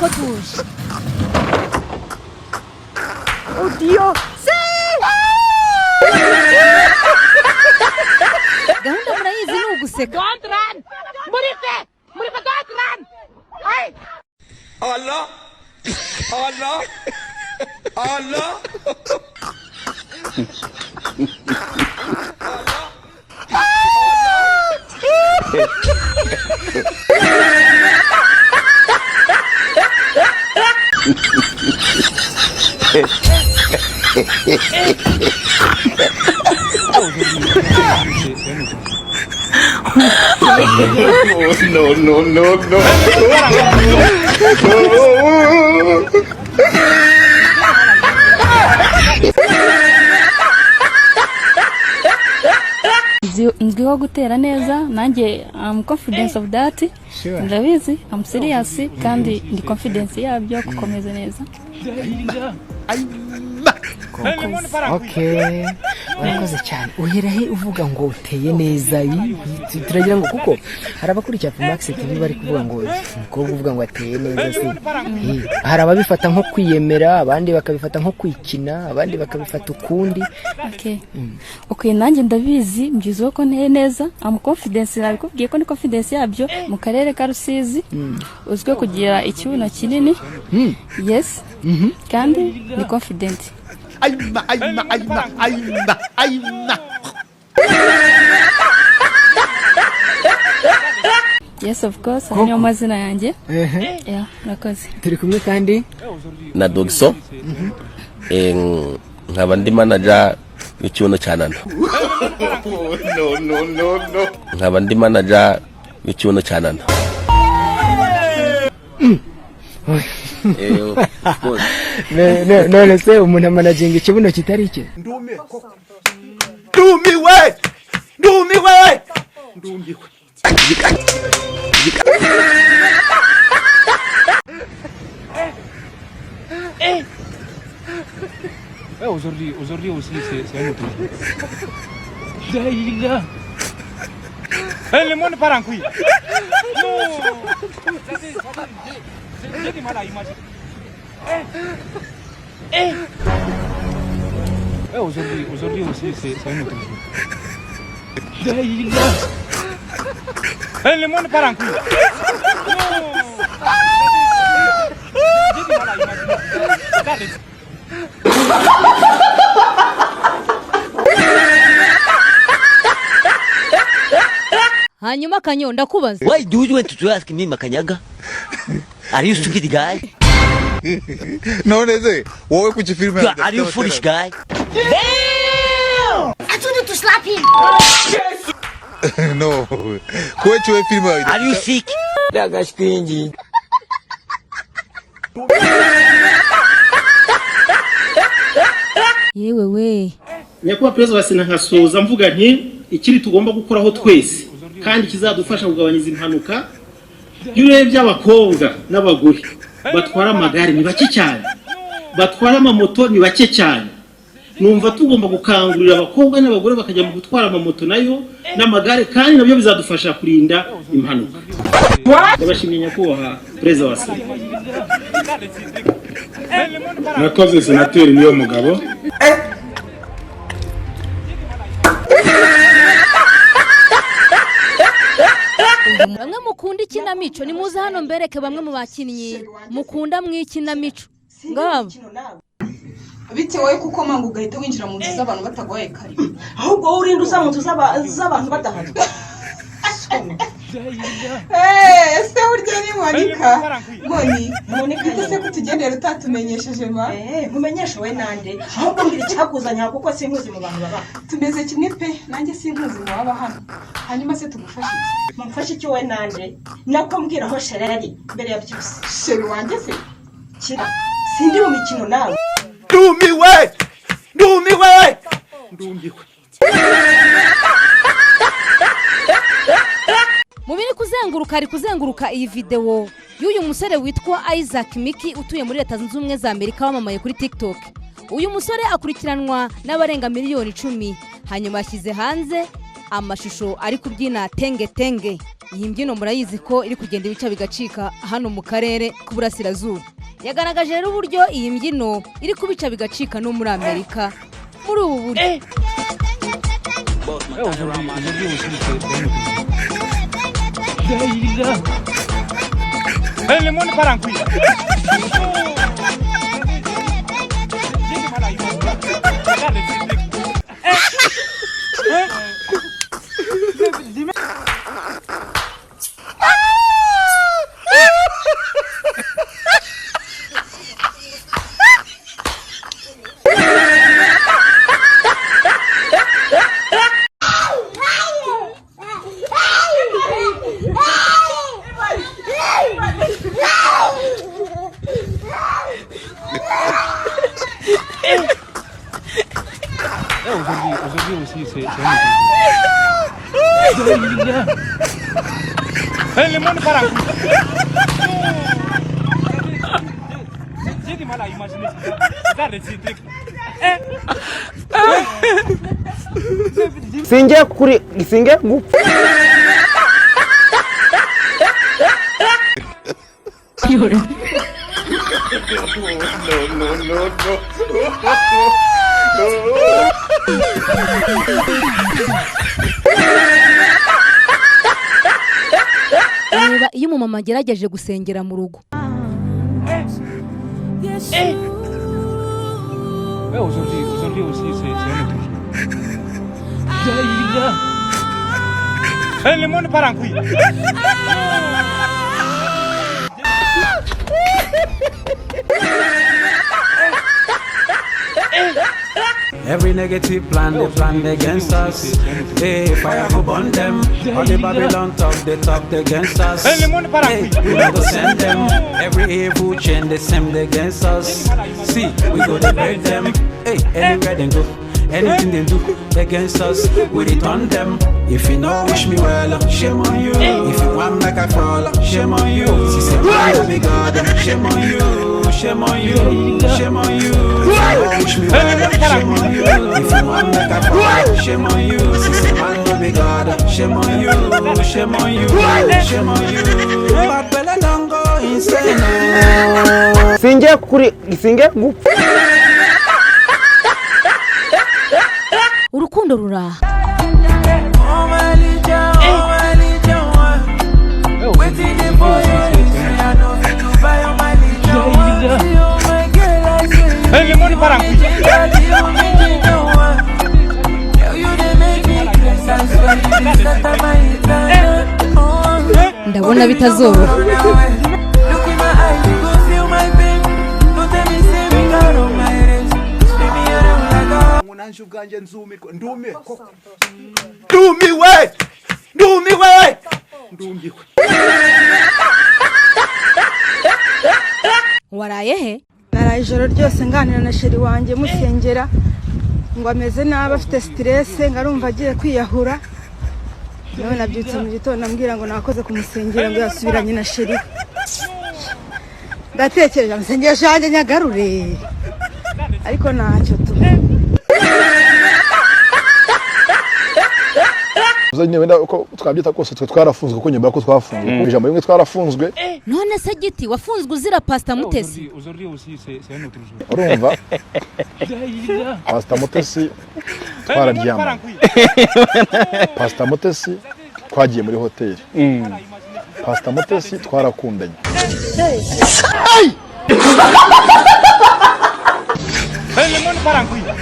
ko tuje. Oh Dieu. Gahunda murayizi ni uguseka. Dontran! Murife! Murife dontran! Ay! Allah! Allah! Allah! No. Ngiho gutera neza nanjye I'm confident of that. Ndabizi I'm serious kandi ndi confidence yabyo gukomeza neza. Okay. Urakoze cyane. Uherahe uvuga ngo uteye neza turagira ngo kuko harabakurikira Max TV bari kuvuga ngo umukobwa uvuga ngo ateye neza se. Harababifata nko kwiyemera, abandi bakabifata nko kwikina, abandi bakabifata ukundi. Okay, nanjye ndabizi mbizo ko nteye neza. I'm confidence nabikubwiye ko ni confidence yabyo mu karere ka Rusizi. Uzwe kugira ikibuno kinini. Yes. Kandi ni confident. Ayma. Yes, of course. Niyo mazina yanjye. Yeah, nakoze. Turi kumwe kandi na Dogso. Nkaba ndi manager w'ikibuno cya Nana. No. Nkaba ndi manager w'ikibuno cya Nana. No, se umuntu managing ikibuno kitari cye. Ndumiwe. Aujourd'hui aussi c'est un autre. Daïla. Le monde part en couille. Non. J'ai du mal à imaginer. Aujourd'hui aussi c'est un autre. Daïla. Le monde part en couille. Non. J'ai du mal à imaginer. Regardez. Hanyuma Kanyo ndakubaza. Why do you want to ask me Makanyaga? Are you stupid guy? No, wowe ku filme. Are you foolish guy? Damn! I told you to slap him. No. Kuwe filme. Are you sick? Dagashwingi. Yewe we. Nyakubahwa Perezida wa Sena nkasoza mvuga nti ikiri tugomba gukoraho twese kandi kizadufasha kugabanyiza impanuka y'urebye abakobwa n'abagore batwara amagare ni bake cyane, batwara amamoto ni bake cyane. Numva tugomba gukangurira abakobwa n'abagore bakajya mu gutwara amamoto nayo n'amagare kandi nabyo bizadufasha kurinda impanuka. Ndabashimiye Nyakubahwa Perezida wa Sena. Nakoze senateri niyo mugabo. Bamwe mukunda ikinamico ni muze hano mbereke bamwe mu bakinnyi mukunda mwikinamico. Ngabo bitewe kuko mangu ugahita winjira mu nzu z'abantu batagwaye kare. Ahubwo urinda uza mu nzu z'abantu badahari. Ese urya ni Monica. Monica se kutugendera utatumenyesheje ma. Mumenyeshe we nande. Ahubwo mbira cyakuzanya kuko sinkuzi mu bantu baba. Tumeze kimwe pe nanjye sinkuzi mu baba hano. Hanyuma se tugufashe iki? Mumfashe iki we nande? Nako mbwira aho shereri mbere ya byose. Sheri wanjye se kira. Sindi mu mikino nawe. Ndumiwe. Mubiri kuzenguruka iyi video y'uyu musore witwa Isaac Miki utuye muri Leta Zunze Ubumwe za Amerika wamamaye kuri TikTok. Uyu musore akurikiranwa n'abarenga miliyoni 10 hanyuma yashyize hanze amashusho ari kubyina tenge iyi mbyino murayizi ko iri kugenda ibica bigacika hano mu karere k'uburasirazuba. Yagaragaje rero uburyo iyi mbyino iri kubica bigacika no muri Amerika muri ubu buryo. Singe gupfa. Reba iyo umumama agerageje gusengera mu rugo. Aujourd'hui aussi, c'est un autre jour. Le monde part en couille. Every negative plan, they plan against us. Hey, fire go burn them. All the Babylon talk, they talk against us. Hey, we gotta send them. Every evil chain, they send against us. See, we gotta break them. Hey, anywhere they go, anything they do against us, we return them. If you know wish me well, shame on you. If you want like I fall, shame on you. She said, "Man, be God, shame on you." Shame on you, shame on you. Wish me well, shame on you. If you want make a fall, shame on you. Sister man no be God, shame on you, shame on you, shame on you. But Bella don't go insane. Singe gupfa. Urukundo ruraha. Le monde part en couille. Ndabona bitazoroha. Munanje ubwanje nzumirwa ndumiwe Waraye he? Naraye ijoro ryose nganira na sheri wanjye musengera ngo ameze nabi afite stress ngarumva agiye kwiyahura. None nabyutse mu gitondo ambwira ngo nakoze kumusengera ngo yasubiranye na sheri. Ndatekereje amusengesha yanjye nyagarure. Ariko ntacyo tu. Uzanye wenda uko twabyita kose twe twarafunzwe ko nyuma ko twafunzwe ku ijambo rimwe twarafunzwe. None se giti wafunzwe uzira Pastor Mutesi? Urumva? Pastor Mutesi twararyama. Pastor Mutesi twagiye muri hoteli. Pastor Mutesi twarakundanye. Le monde part en couille.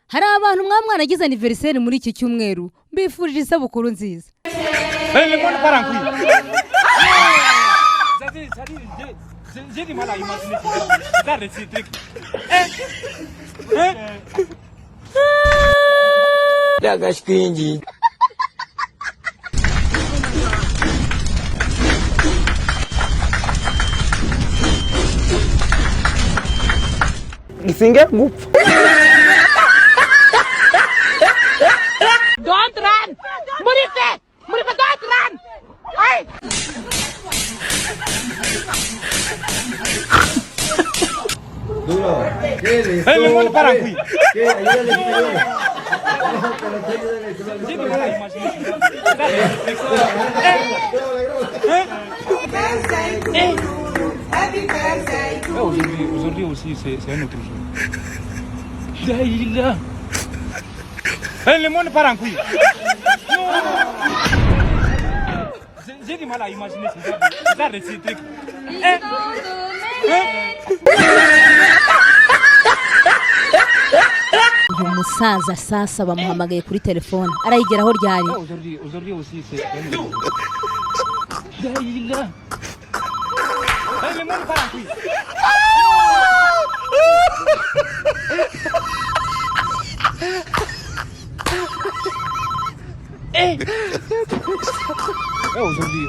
Hari abantu mwanagize anniversaire muri iki cyumweru mbifurije isabukuru nziza. Le monde part en couille. J'ai du mal à imaginer. Regarde ces trucs. Dagashwingi. Gisinge gupfa. Don't run! Murife! Murife, don't run! Hey! El limón para aquí. Aujourd'hui aussi, c'est un autre jour. Daïla. El limón para aquí. J'ai du mal à imaginer ce genre de truc. uyu musaza sasa bamuhamagaye kuri telefone arayigeraho ryari Aujourd'hui aussi c'est Daïla. El limón para aquí.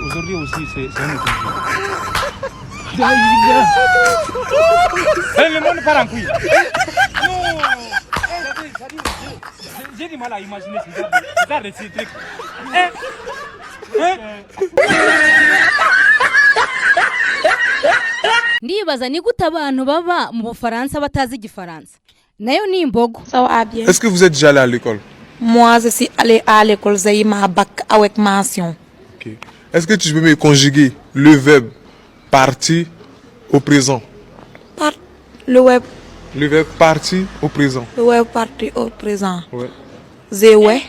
Aujourd'hui aussi c'est un autre jour. Daïla. El limón para aquí. J'ai du mal à imaginer ce genre de truc. ndibaza ni gute abantu baba mu Bufaransa batazi igifaransa nayo ni imbogo. Est-ce que vous êtes déjà allé à l'école? Moi, je suis allé à l'école, j'ai eu ma bac avec mention. Okay. Est-ce que tu peux me conjuguer le verbe partir au présent? Le verbe partir au présent. Le verbe partir au présent. Ouais. Je ouais.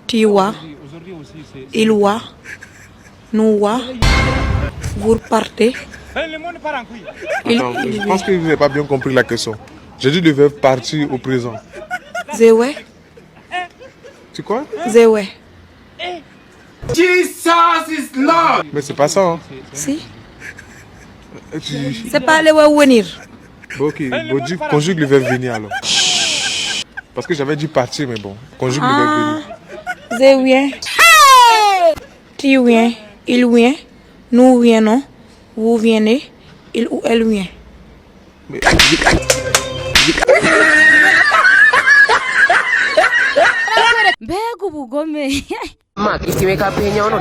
Tu vois. Il voit. Nous voit. Vous partez. Attends, je pense que vous n'avez pas bien compris la question. J'ai dit le verbe partir au présent. Je ouais. Tu quoi? Je ouais. Jesus is Lord. Mais c'est pas ça, hein? Si. C'est pas le verbe venir. Bon, ok, bon, conjugue le verbe venir alors. Parce que j'avais dit partir, mais bon, conjugue le verbe venir. Je viens. Tu viens. Il vient. Nous venons. Vous venez. Il ou elle vient. mbega ubugome. Mak, istiweka penya ono.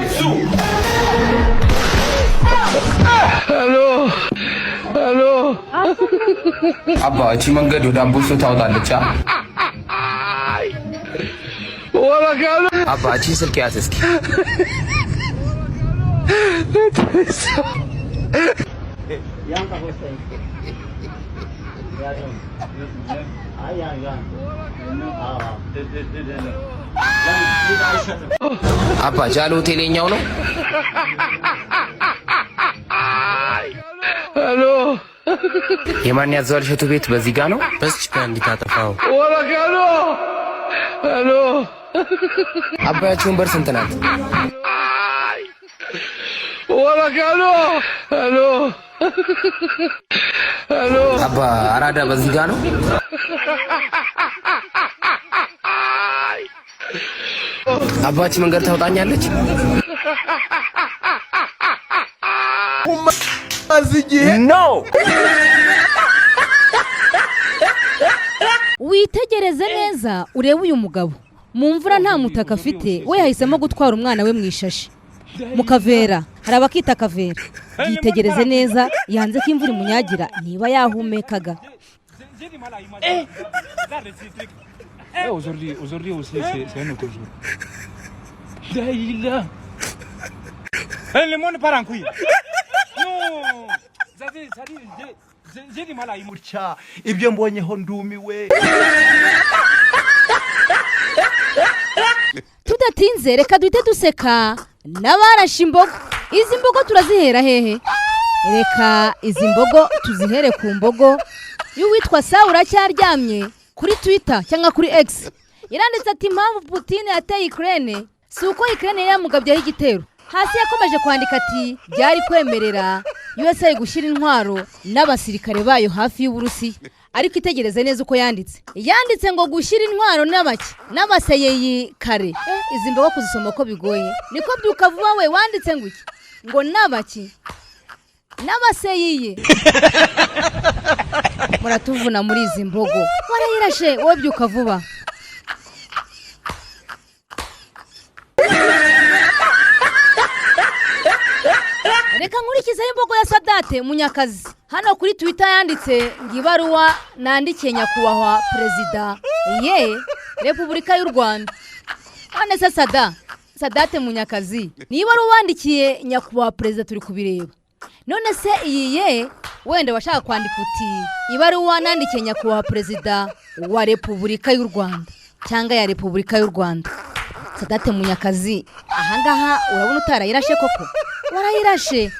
Hello. Hello. Abba, ci መንገድ ወደ አምቦሶ ታውጣለች። ወላካሉ አባ እቺ ስልክ ያዝ እስኪ። አባ ጃሎ ሆቴልኛው ነው። ሄሎ የማን ያዘዋል ሸቱ ቤት በዚህ ጋር ነው። በስጭ ጋር እንዲታጠፋው ወላካሉ ሄሎ አባያችሁን በር ስንት ናት? ወላካሉ ሄሎ ሄሎ አባ አራዳ በዚህ ጋር ነው። አባች መንገድ ታውጣኛለች። No. witegereze neza urebe uyu mugabo mu mvura nta mutaka afite we yahisemo gutwara umwana we mu ishashi mu kavera hari abakita kavera. yitegereze neza yanze ko imvura imunyagira niba yahumekaga. Aujourd'hui aussi c'est un autre jour. Daïla. El limón para aquí. No. J'ai du mal à imaginer. Ibyo mbonyeho ndumiwe. Tudatinze reka duhite duseka n'abarashe imbogo. Izi mbogo turazihera hehe? Reka izi mbogo tuzihere ku mbogo y'uwitwa Saura cyaryamye kuri Twitter cyangwa kuri X. Yaranditse ati impamvu Putin yateye Ukraine si uko Ukraine yamugabyeho igitero. Hasi yakomeje kwandika ati byari kwemerera USA gushyira intwaro n'abasirikare bayo hafi y'Uburusi ariko itegereze neza uko yanditse ngo gushyira intwaro n'abaseyeyi kare. Izi mbogo kuzisoma ko bigoye. Niko byuka vuba we wanditse ngo iki? Ngo n'abaki n'abaseyiye. Muratuvuna muri izi mbogo. Warayirashe wowe byuka vuba. Reka nkurikizeho imbogo ya Sadate Munyakazi. Hano kuri Twitter yanditse ngibaruwa nandikiye nyakubahwa Perezida Repubulika y'u Rwanda. None se Sadate Munyakazi, niba ruwandikiye nyakubahwa Perezida turi kubireba. None se iyi wenda washaka kwandika uti ibaruwa nandikiye nyakubahwa Perezida wa Repubulika y'u Rwanda cyangwa ya Repubulika y'u Rwanda. Sadate Munyakazi, ahangaha urabona utarayirashe koko? Warayirashe.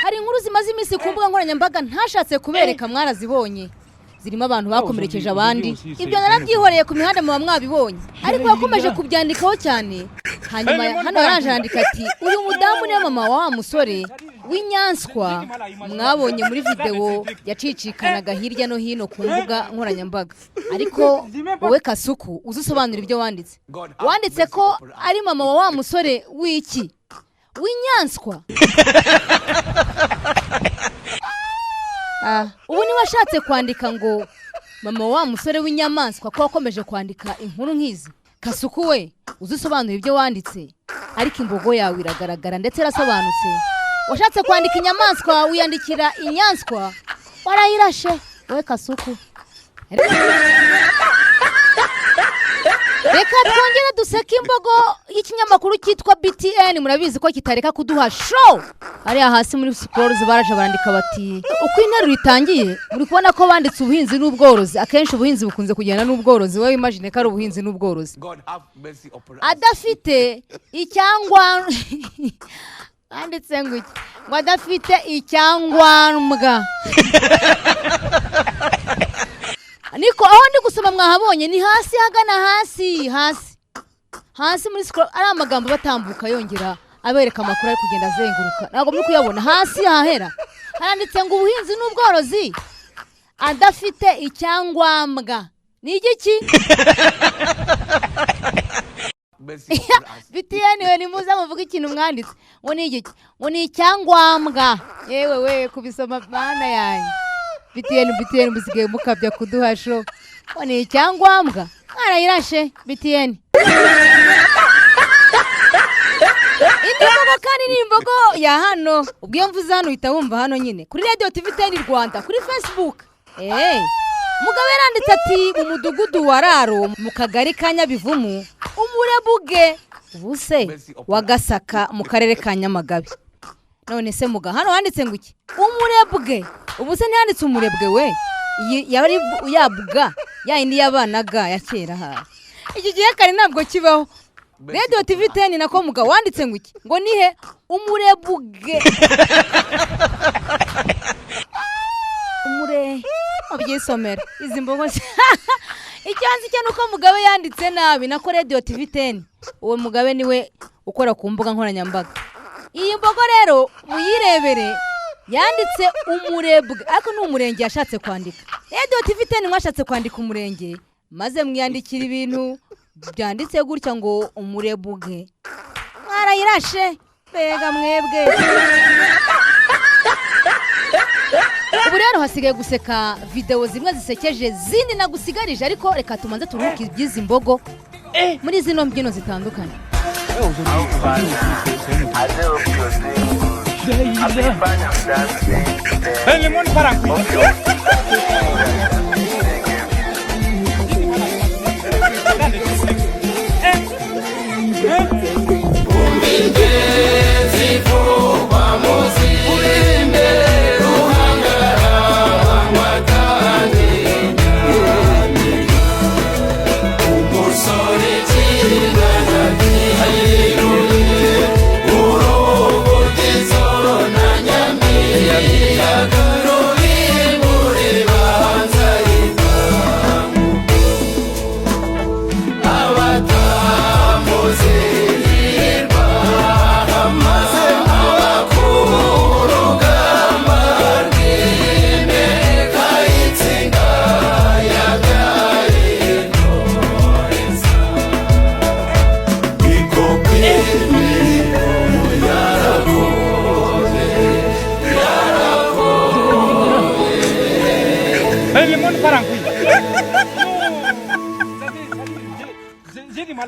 Hari inkuru zimaze iminsi ku mbuga nkoranyambaga ntashatse kubereka mwarazibonye. Zirimo abantu bakomerekeje abandi. Ibyo narabyihoreye ku mihanda mu mwabibonye. Ariko yakomeje kubyandikaho cyane. Hanyuma hano yarandika ati uyu mudamu ni mama wa musore w'inyanswa mwabonye muri video yacicikanaga hirya no hino ku mbuga nkoranyambaga. Ariko wowe Kasuku uzusobanura ibyo wanditse ko ari mama wa musore w'iki w'inyanswa. Ubu ni washatse kwandika ngo mama wa musore w'inyamaswa ko wakomeje kwandika inkuru nk'izi. Kasuku we uzusobanura ibyo wanditse, ariko imbogo yawe iragaragara ndetse irasobanutse. Washatse kwandika inyamaswa wiyandikira inyanswa. Warayirashe wowe Kasuku. Reka twongere duseke imbogo y'ikinyamakuru cyitwa BTN. Murabizi ko kitareka kuduha show. Ari hasi muri scrolls baraje barandika bati uko interuro itangiye muri kubona ko banditse ubuhinzi n'ubworozi. Akenshi ubuhinzi bukunze kugenda n'ubworozi. Wowe imagine ko ari ubuhinzi n'ubworozi. Adafite icyangwa anditse ngo adafite icyangwa. Niko aho ndi gusoma mwahabonye ni hasi hagana hasi muri scroll ari amagambo batambuka yongera abereka amakuru ari kugenda azenguruka. Ntabwo muri kuyabona hasi hahera handitse ngo ubuhinzi n'ubworozi adafite icyangwambwa. Ni igiki? BTN we ni muza muvuga ikintu mwanditse ngo ni igiki? Ngo ni icyangwambwa. Yewe we kubisoma bana yanyu. BTN musigaye mukabya kuduha show. Ngo ni icyangwambwa. Arayirashe BTN. Imbogo kandi ni imbogo ya hano. Ubwo mvuze hano uhita wumva hano nyine kuri Radio TV 10 Rwanda kuri Facebook. Mugabe yaranditse ati mu mudugudu wa Raro mu kagari ka Nyabivumu umurebuge ubuse wa Gasaka mu karere ka Nyamagabe. None se muga hano handitse ngo iki? Umurebwe. Ubuse ntiyanditse umurebwe we. Yari yabuga ya indi yabanaga ya kera ha. Iki gihe kare ntabwo kibaho. Radio TV 10 nako muga wanditse ngo iki? Ngo nihe umurebuge. Obyisomera izi mbogo. Icyanzi cyo nuko Mugabe yanditse nabi nako Radio TV 10. Uwo Mugabe niwe ukora ku mbuga nkoranyambaga. Iyi mbogo rero muyirebere yanditse umurebwe ariko ni umurenge yashatse kwandika. Radio TV 10 mwashatse kwandika umurenge maze mwiyandikira ibintu byanditse gutya ngo umurebuge. Mwarayirashe bega mwebwe. Ubu rero hasigaye guseka video zimwe zisekeje zindi nagusigarije ariko reka tumanze turuhuke ibyizi mbogo muri zino mbyino zitandukanye. Yeah.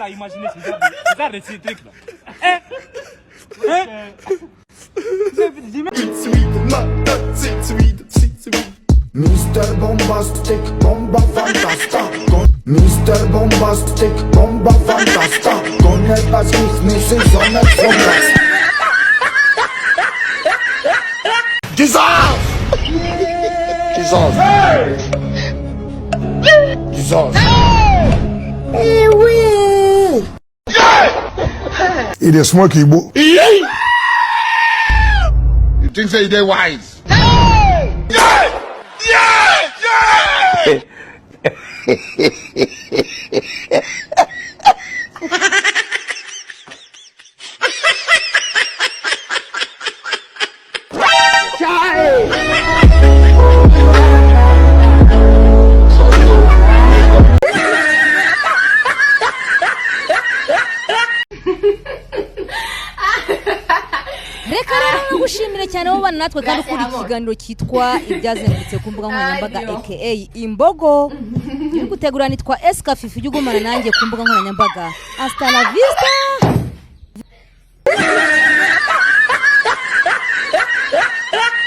pas imaginer ce genre de trucs là. Mr. Bombastic, bomba fantasta. Mr. Bombastic, bomba fantasta. Con el pasis, Mrs. Sonne Frontast. Jesus! Jesus! Jesus! It is smoky, boo. You think say they wise? reka rero nagushimire cyane wowe bana natwe kandi ukuri ikiganiro cyitwa ibyazengurutse ku mbuga nkoranyambaga aka imbogo uri gutegura nitwa Eska Fifi ujye ugumana nanjye ku mbuga nkoranyambaga hasta la vista.